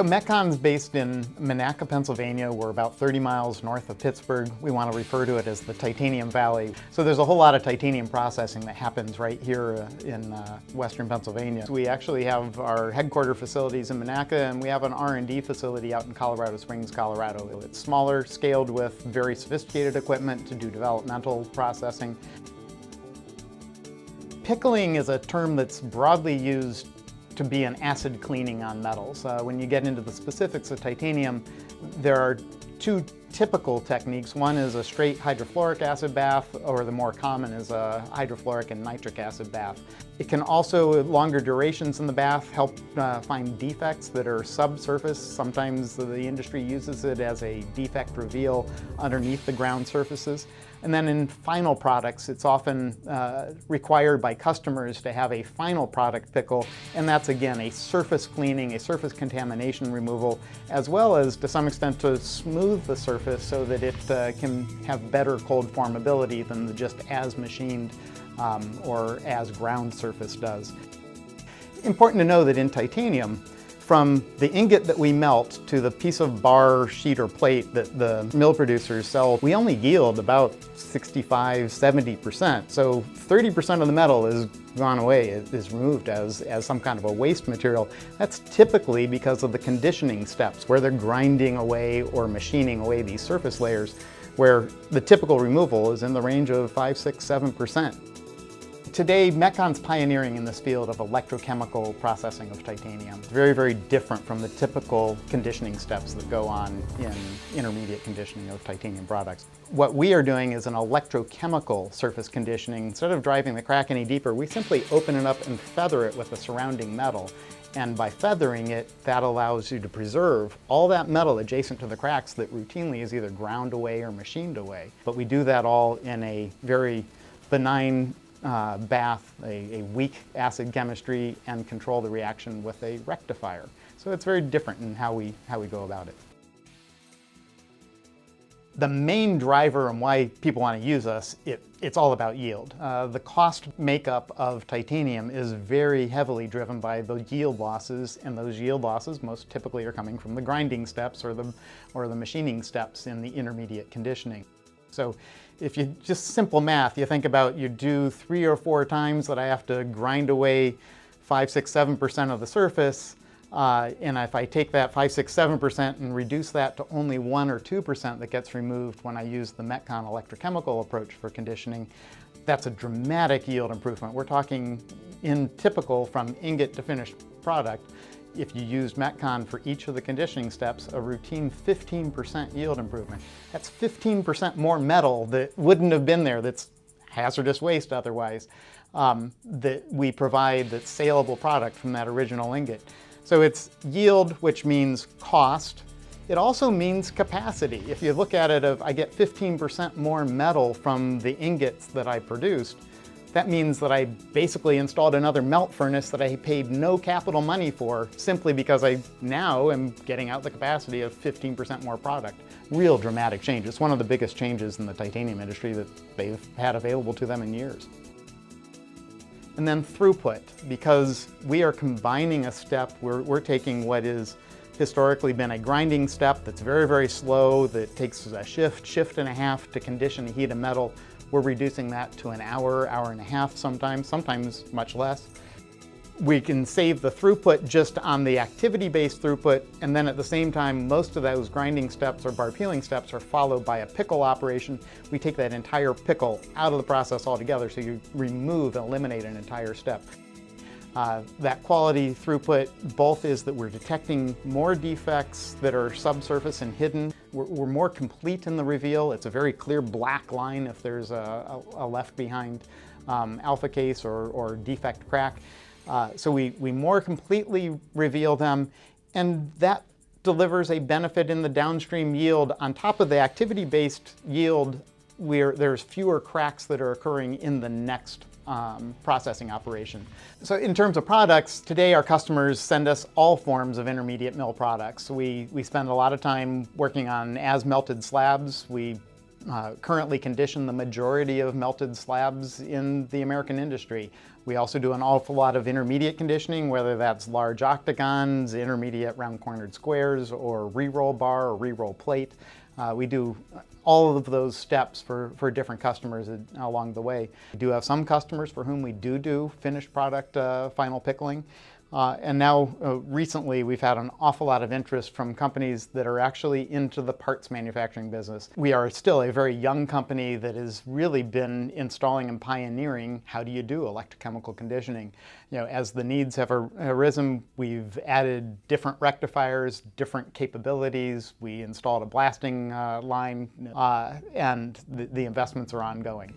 So Metcon's based in Monaca, Pennsylvania. We're about 30 miles north of Pittsburgh. We want to refer to it as the Titanium Valley. So there's a whole lot of titanium processing that happens right here in western Pennsylvania. We actually have our headquarter facilities in Monaca, and we have an R&D facility out in Colorado Springs, Colorado. It's smaller, scaled with very sophisticated equipment to do developmental processing. Pickling is a term that's broadly used to be an acid cleaning on metals. When you get into the specifics of titanium, there are two typical techniques. One is a straight hydrofluoric acid bath, or the more common is a hydrofluoric and nitric acid bath. It can also, longer durations in the bath, help find defects that are subsurface. Sometimes the industry uses it as a defect reveal underneath the ground surfaces. And then in final products, it's often required by customers to have a final product pickle, and that's again a surface cleaning, a surface contamination removal, as well as to some extent to smooth the surface so that it can have better cold formability than the just as machined or as ground surface does. Important to know that in titanium, from the ingot that we melt to the piece of bar, sheet, or plate that the mill producers sell, we only yield about 65–70%. So 30% of the metal is gone away, is removed as some kind of a waste material. That's typically because of the conditioning steps, where they're grinding away or machining away these surface layers, where the typical removal is in the range of 5, 6, 7%. Today, Metcon's pioneering in this field of electrochemical processing of titanium. It's very, very different from the typical conditioning steps that go on in intermediate conditioning of titanium products. What we are doing is an electrochemical surface conditioning. Instead of driving the crack any deeper, we simply open it up and feather it with the surrounding metal. And by feathering it, that allows you to preserve all that metal adjacent to the cracks that routinely is either ground away or machined away. But we do that all in a very benign bath, a weak acid chemistry, and control the reaction with a rectifier. So it's very different in how we go about it. The main driver and why people want to use us, it's all about yield. The cost makeup of titanium is very heavily driven by the yield losses, and those yield losses most typically are coming from the grinding steps or the machining steps in the intermediate conditioning. So if you just simple math, you think about you do 3 or 4 times that I have to grind away 5, 6, 7% of the surface, and if I take that 5, 6, 7% and reduce that to only 1 or 2% that gets removed when I use the Metcon electrochemical approach for conditioning, that's a dramatic yield improvement. We're talking in typical from ingot to finished product. If you used Metcon for each of the conditioning steps, a routine 15% yield improvement. That's 15% more metal that wouldn't have been there, that's hazardous waste otherwise, that we provide that's saleable product from that original ingot. So it's yield, which means cost. It also means capacity. If you look at it of, I get 15% more metal from the ingots that I produced, that means that I basically installed another melt furnace that I paid no capital money for, simply because I now am getting out the capacity of 15% more product. Real dramatic change. It's one of the biggest changes in the titanium industry that they've had available to them in years. And then throughput, because we are combining a step, we're taking what is historically been a grinding step that's very, very slow, that takes a shift and a half to condition and heat a metal. We're reducing that to an hour, hour and a half sometimes much less. We can save the throughput just on the activity-based throughput, and then at the same time, most of those grinding steps or bar peeling steps are followed by a pickle operation. We take that entire pickle out of the process altogether, so you remove and eliminate an entire step. That quality throughput both is that we're detecting more defects that are subsurface and hidden. We're more complete in the reveal. It's a very clear black line if there's a left behind alpha case or defect crack. So we more completely reveal them, and that delivers a benefit in the downstream yield. On top of the activity-based yield, there's fewer cracks that are occurring in the next processing operation. So in terms of products, today our customers send us all forms of intermediate mill products. We spend a lot of time working on as melted slabs. We currently condition the majority of melted slabs in the American industry. We also do an awful lot of intermediate conditioning, whether that's large octagons, intermediate round cornered squares, or re-roll bar or re-roll plate. We do all of those steps for different customers along the way. We do have some customers for whom we do finished product final pickling. And now, recently, we've had an awful lot of interest from companies that are actually into the parts manufacturing business. We are still a very young company that has really been installing and pioneering how do you do electrochemical conditioning. As the needs have arisen, we've added different rectifiers, different capabilities. We installed a blasting line, and the investments are ongoing.